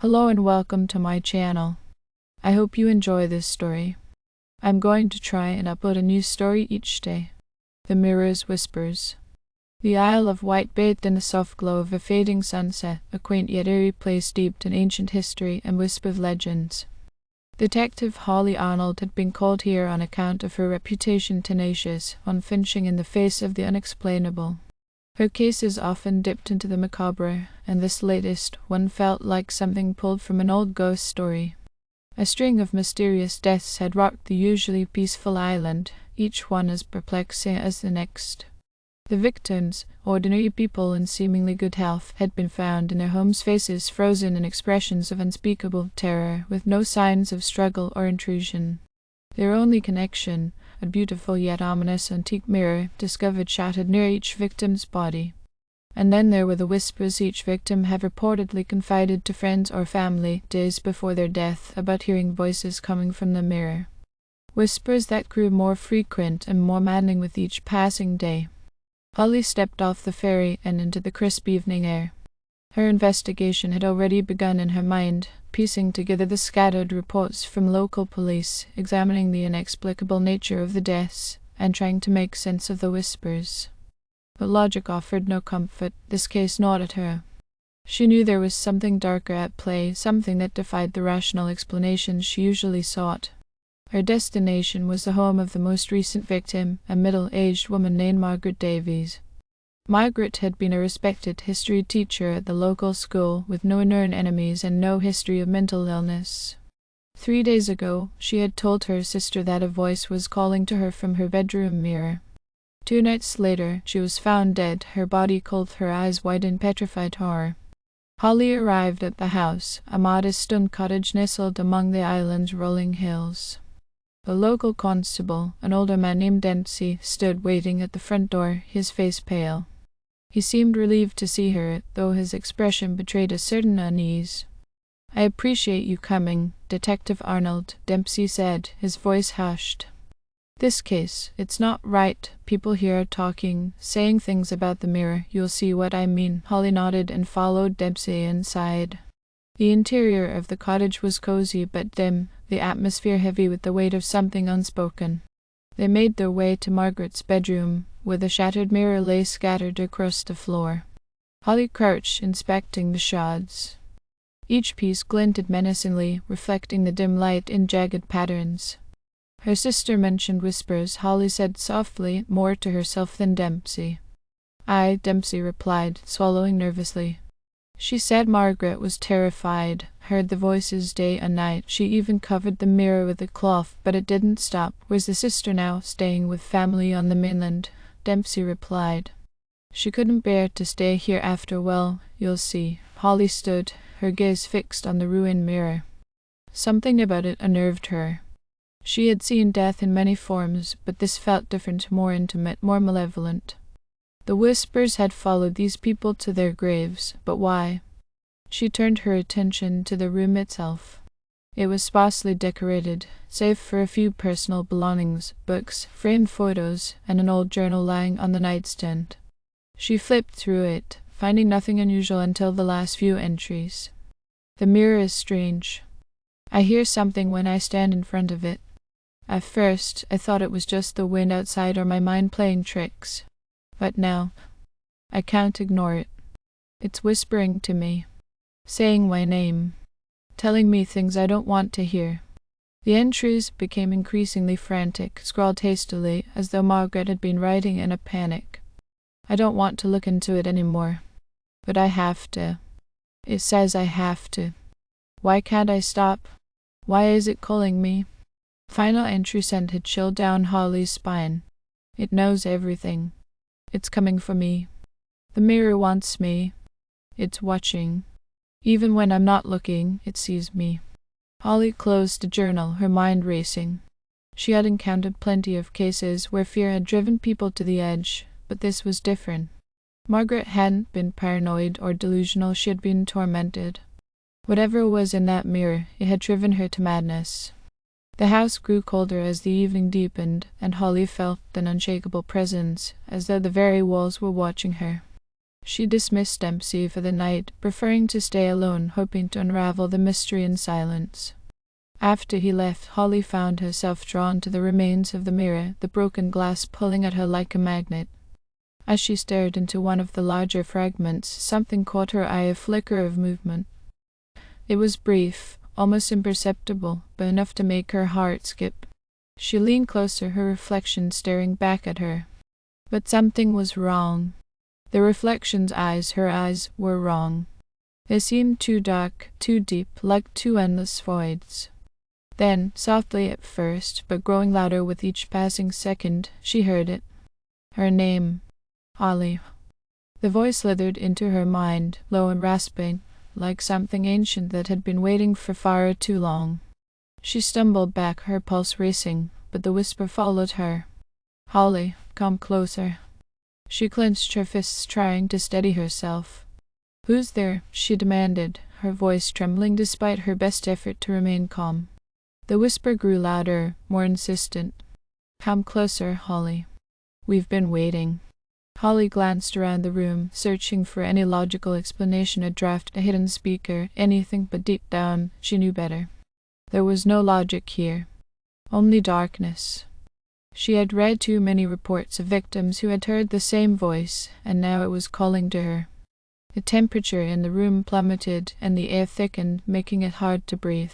Hello and welcome to my channel. I hope you enjoy this story. I'm going to try and upload a new story each day. The Mirror's Whispers. The Isle of Wight bathed in the soft glow of a fading sunset, a quaint yet eerie place steeped in ancient history and wisp of legends. Detective Holly Arnold had been called here on account of her reputation tenacious, unflinching in the face of the unexplainable. Her cases often dipped into the macabre, and this latest one felt like something pulled from an old ghost story. A string of mysterious deaths had rocked the usually peaceful island, each one as perplexing as the next. The victims, ordinary people in seemingly good health, had been found in their homes, faces frozen in expressions of unspeakable terror, with no signs of struggle or intrusion. Their only connection, a beautiful yet ominous antique mirror, discovered shattered near each victim's body. And then there were the whispers each victim had reportedly confided to friends or family days before their death about hearing voices coming from the mirror. Whispers that grew more frequent and more maddening with each passing day. Holly stepped off the ferry and into the crisp evening air. Her investigation had already begun in her mind, piecing together the scattered reports from local police, examining the inexplicable nature of the deaths, and trying to make sense of the whispers. But logic offered no comfort. This case gnawed at her. She knew there was something darker at play, something that defied the rational explanations she usually sought. Her destination was the home of the most recent victim, a middle-aged woman named Margaret Davies. Margaret had been a respected history teacher at the local school, with no known enemies and no history of mental illness. 3 days ago, she had told her sister that a voice was calling to her from her bedroom mirror. 2 nights later, she was found dead, her body cold, her eyes wide in petrified horror. Holly arrived at the house, a modest stone cottage nestled among the island's rolling hills. The local constable, an older man named Dempsey, stood waiting at the front door, his face pale. He seemed relieved to see her, though his expression betrayed a certain unease. "I appreciate you coming, Detective Arnold," Dempsey said, his voice hushed. "This case, it's not right. People here are talking, saying things about the mirror. You'll see what I mean." Holly nodded and followed Dempsey inside. The interior of the cottage was cozy but dim, the atmosphere heavy with the weight of something unspoken. They made their way to Margaret's bedroom, where the shattered mirror lay scattered across the floor. Holly crouched, inspecting the shards. Each piece glinted menacingly, reflecting the dim light in jagged patterns. Her sister mentioned whispers. Holly said softly, more to herself than Dempsey. "Aye," Dempsey replied, swallowing nervously. She said Margaret was terrified, heard the voices day and night. She even covered the mirror with a cloth, but it didn't stop. "Where's the sister now?" "Staying with family on the mainland," Dempsey replied. "She couldn't bear to stay here after. Well, you'll see." Holly stood, her gaze fixed on the ruined mirror. Something about it unnerved her. She had seen death in many forms, but this felt different, more intimate, more malevolent. The whispers had followed these people to their graves, but why? She turned her attention to the room itself. It was sparsely decorated, save for a few personal belongings, books, framed photos, and an old journal lying on the nightstand. She flipped through it, finding nothing unusual until the last few entries. "The mirror is strange. I hear something when I stand in front of it. At first, I thought it was just the wind outside or my mind playing tricks. But now, I can't ignore it. It's whispering to me, saying my name, telling me things I don't want to hear." The entries became increasingly frantic, scrawled hastily, as though Margaret had been writing in a panic. "I don't want to look into it anymore. But I have to. It says I have to. Why can't I stop? Why is it calling me?" Final entry sent a chill down Holly's spine. "It knows everything. It's coming for me. The mirror wants me. It's watching. Even when I'm not looking, it sees me." Holly closed the journal, her mind racing. She had encountered plenty of cases where fear had driven people to the edge, but this was different. Margaret hadn't been paranoid or delusional, she had been tormented. Whatever was in that mirror, it had driven her to madness. The house grew colder as the evening deepened, and Holly felt an unshakable presence, as though the very walls were watching her. She dismissed Dempsey for the night, preferring to stay alone, hoping to unravel the mystery in silence. After he left, Holly found herself drawn to the remains of the mirror, the broken glass pulling at her like a magnet. As she stared into one of the larger fragments, something caught her eye, a flicker of movement. It was brief, almost imperceptible, but enough to make her heart skip. She leaned closer, her reflection staring back at her. But something was wrong. The reflection's eyes, her eyes, were wrong. They seemed too dark, too deep, like two endless voids. Then, softly at first, but growing louder with each passing second, she heard it. Her name. Holly. The voice slithered into her mind, low and rasping, like something ancient that had been waiting for far too long. She stumbled back, her pulse racing, but the whisper followed her. Holly, come closer. She clenched her fists, trying to steady herself. Who's there? She demanded, her voice trembling despite her best effort to remain calm. The whisper grew louder, more insistent. Come closer, Holly. We've been waiting. Holly glanced around the room, searching for any logical explanation, a draft, a hidden speaker, anything, but deep down, she knew better. There was no logic here. Only darkness. She had read too many reports of victims who had heard the same voice, and now it was calling to her. The temperature in the room plummeted, and the air thickened, making it hard to breathe.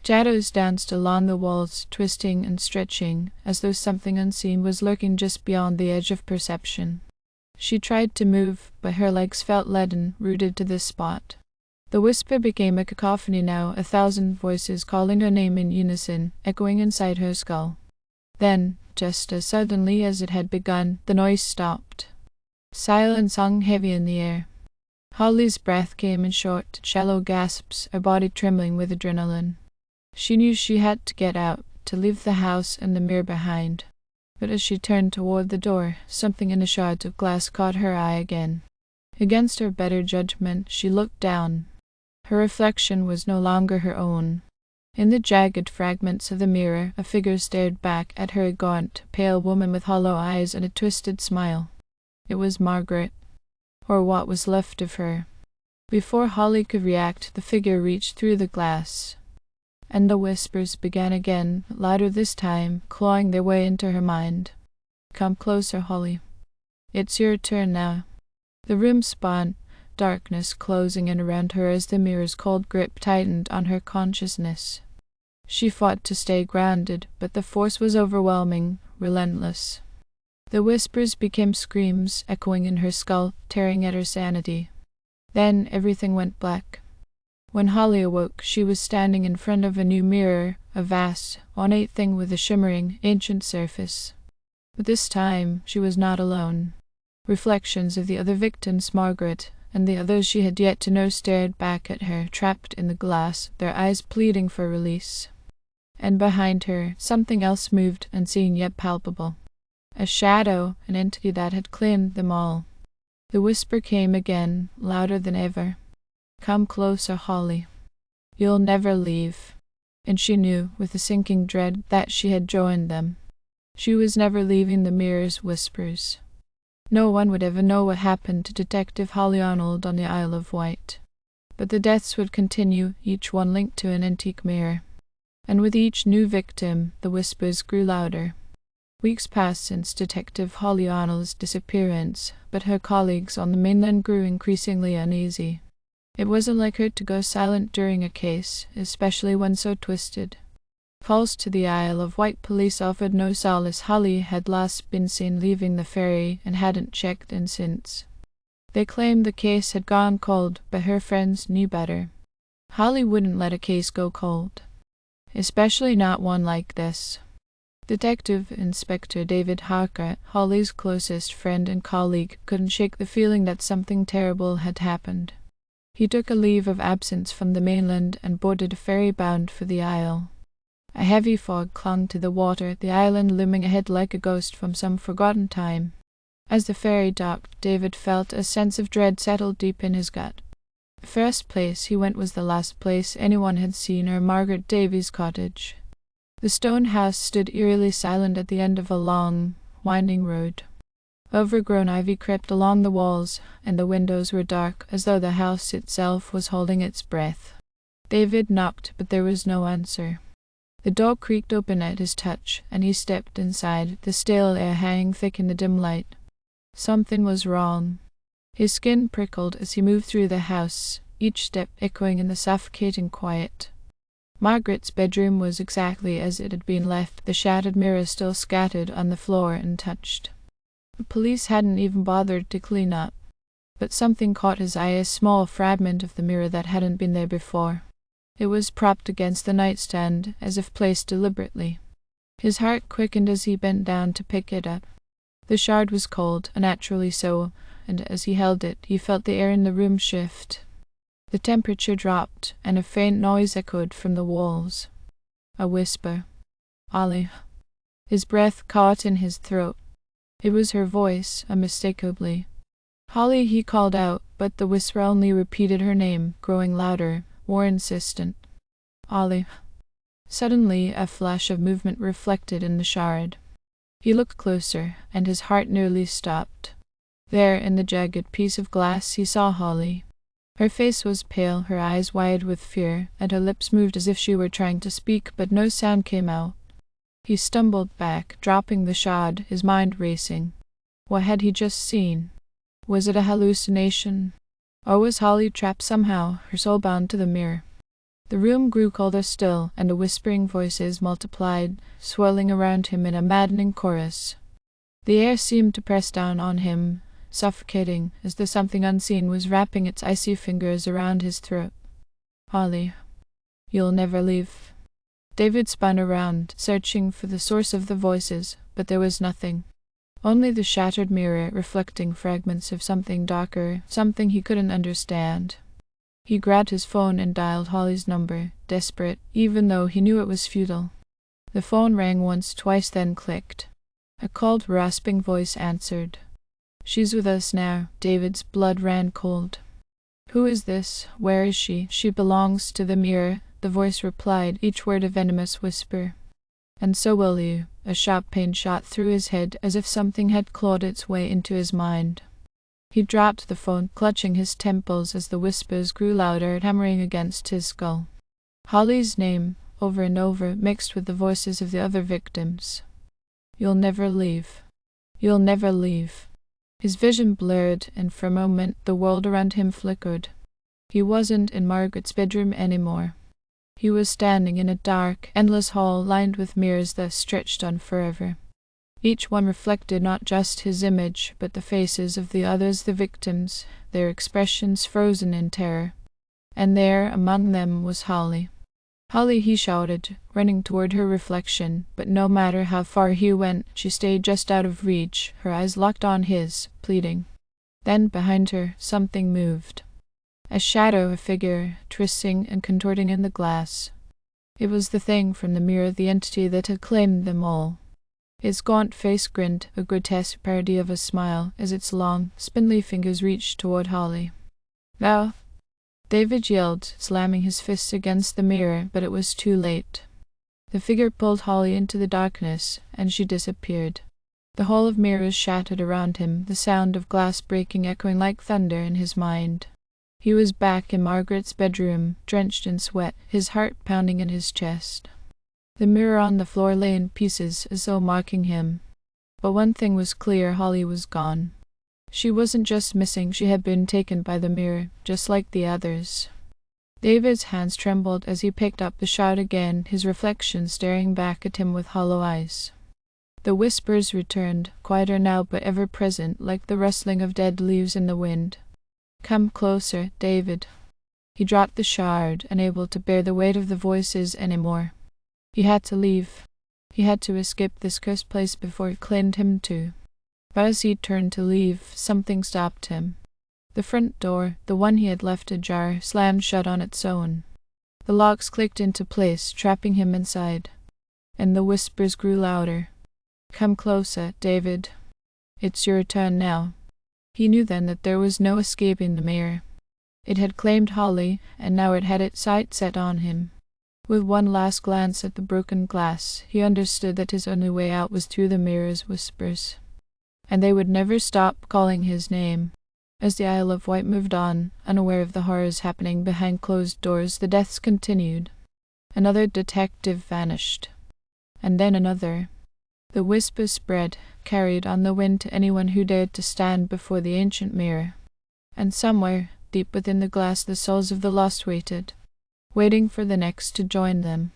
Shadows danced along the walls, twisting and stretching, as though something unseen was lurking just beyond the edge of perception. She tried to move, but her legs felt leaden, rooted to this spot. The whisper became a cacophony now, 1,000 voices calling her name in unison, echoing inside her skull. Then, just as suddenly as it had begun, the noise stopped. Silence hung heavy in the air. Holly's breath came in short, shallow gasps, her body trembling with adrenaline. She knew she had to get out, to leave the house and the mirror behind. But as she turned toward the door, something in the shards of glass caught her eye again. Against her better judgment, she looked down. Her reflection was no longer her own. In the jagged fragments of the mirror, a figure stared back at her, a gaunt, pale woman with hollow eyes and a twisted smile. It was Margaret, or what was left of her. Before Holly could react, the figure reached through the glass. And the whispers began again, louder this time, clawing their way into her mind. Come closer, Holly. It's your turn now. The room spun, darkness closing in around her as the mirror's cold grip tightened on her consciousness. She fought to stay grounded, but the force was overwhelming, relentless. The whispers became screams, echoing in her skull, tearing at her sanity. Then everything went black. When Holly awoke, she was standing in front of a new mirror, a vast, ornate thing with a shimmering, ancient surface. But this time, she was not alone. Reflections of the other victims, Margaret, and the others she had yet to know, stared back at her, trapped in the glass, their eyes pleading for release. And behind her, something else moved, unseen yet palpable. A shadow, an entity that had claimed them all. The whisper came again, louder than ever. Come closer, Holly. You'll never leave. And she knew, with a sinking dread, that she had joined them. She was never leaving the mirror's whispers. No one would ever know what happened to Detective Holly Arnold on the Isle of Wight. But the deaths would continue, each one linked to an antique mirror. And with each new victim, the whispers grew louder. Weeks passed since Detective Holly Arnold's disappearance, but her colleagues on the mainland grew increasingly uneasy. It wasn't like her to go silent during a case, especially one so twisted. Calls to the Isle of Wight police offered no solace. Holly had last been seen leaving the ferry and hadn't checked in since. They claimed the case had gone cold, but her friends knew better. Holly wouldn't let a case go cold, especially not one like this. Detective Inspector David Harker, Holly's closest friend and colleague, couldn't shake the feeling that something terrible had happened. He took a leave of absence from the mainland and boarded a ferry bound for the Isle. A heavy fog clung to the water, the island looming ahead like a ghost from some forgotten time. As the ferry docked, David felt a sense of dread settle deep in his gut. The first place he went was the last place anyone had seen her, Margaret Davy's cottage. The stone house stood eerily silent at the end of a long, winding road. Overgrown ivy crept along the walls, and the windows were dark, as though the house itself was holding its breath. David knocked, but there was no answer. The door creaked open at his touch, and he stepped inside, the stale air hanging thick in the dim light. Something was wrong. His skin prickled as he moved through the house, each step echoing in the suffocating quiet. Margaret's bedroom was exactly as it had been left, the shattered mirror still scattered on the floor untouched. The police hadn't even bothered to clean up, but something caught his eye, a small fragment of the mirror that hadn't been there before. It was propped against the nightstand, as if placed deliberately. His heart quickened as he bent down to pick it up. The shard was cold, unnaturally so, and as he held it, he felt the air in the room shift. The temperature dropped, and a faint noise echoed from the walls. A whisper. "Ollie." His breath caught in his throat. It was her voice, unmistakably. "Holly," he called out, but the whisper only repeated her name, growing louder, more insistent. "Ollie." Suddenly, a flash of movement reflected in the shard. He looked closer, and his heart nearly stopped. There, in the jagged piece of glass, he saw Holly. Her face was pale, her eyes wide with fear, and her lips moved as if she were trying to speak, but no sound came out. He stumbled back, dropping the shard, his mind racing. What had he just seen? Was it a hallucination? Or was Holly trapped somehow, her soul bound to the mirror? The room grew colder still, and the whispering voices multiplied, swirling around him in a maddening chorus. The air seemed to press down on him, suffocating, as though something unseen was wrapping its icy fingers around his throat. "Holly, you'll never leave." David spun around, searching for the source of the voices, but there was nothing. Only the shattered mirror, reflecting fragments of something darker, something he couldn't understand. He grabbed his phone and dialed Holly's number, desperate, even though he knew it was futile. The phone rang once, twice, then clicked. A cold, rasping voice answered. "She's with us now." David's blood ran cold. "Who is this? Where is she?" "She belongs to the mirror," the voice replied, each word a venomous whisper. "And so will you." A sharp pain shot through his head, as if something had clawed its way into his mind. He dropped the phone, clutching his temples as the whispers grew louder, hammering against his skull. Holly's name, over and over, mixed with the voices of the other victims. "You'll never leave. You'll never leave." His vision blurred, and for a moment the world around him flickered. He wasn't in Margaret's bedroom anymore. He was standing in a dark, endless hall lined with mirrors that stretched on forever. Each one reflected not just his image, but the faces of the others, the victims, their expressions frozen in terror. And there, among them, was Holly. "Holly," he shouted, running toward her reflection, but no matter how far he went, she stayed just out of reach, her eyes locked on his, pleading. Then, behind her, something moved. A shadow, a figure, twisting and contorting in the glass. It was the thing from the mirror, the entity that had claimed them all. Its gaunt face grinned, a grotesque parody of a smile, as its long, spindly fingers reached toward Holly. "Thou!" David yelled, slamming his fists against the mirror, but it was too late. The figure pulled Holly into the darkness, and she disappeared. The hall of mirrors shattered around him, the sound of glass breaking echoing like thunder in his mind. He was back in Margaret's bedroom, drenched in sweat, his heart pounding in his chest. The mirror on the floor lay in pieces, as though mocking him. But one thing was clear, Holly was gone. She wasn't just missing, she had been taken by the mirror, just like the others. David's hands trembled as he picked up the shard again, his reflection staring back at him with hollow eyes. The whispers returned, quieter now but ever present, like the rustling of dead leaves in the wind. "Come closer, David." He dropped the shard, unable to bear the weight of the voices anymore. He had to leave. He had to escape this cursed place before it claimed him too. But as he turned to leave, something stopped him. The front door, the one he had left ajar, slammed shut on its own. The locks clicked into place, trapping him inside. And the whispers grew louder. "Come closer, David. It's your turn now." He knew then that there was no escaping the mirror. It had claimed Holly, and now it had its sights set on him. With one last glance at the broken glass, he understood that his only way out was through the mirror's whispers. and they would never stop calling his name. As the Isle of Wight moved on, unaware of the horrors happening behind closed doors, the deaths continued. Another detective vanished, and then another. The whisper spread, carried on the wind to anyone who dared to stand before the ancient mirror. And somewhere, deep within the glass, the souls of the lost waited, waiting for the next to join them.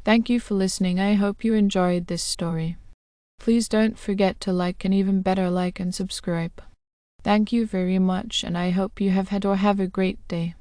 Thank you for listening. I hope you enjoyed this story. Please don't forget to like, and even better, like and subscribe. Thank you very much, and I hope you have had or have a great day.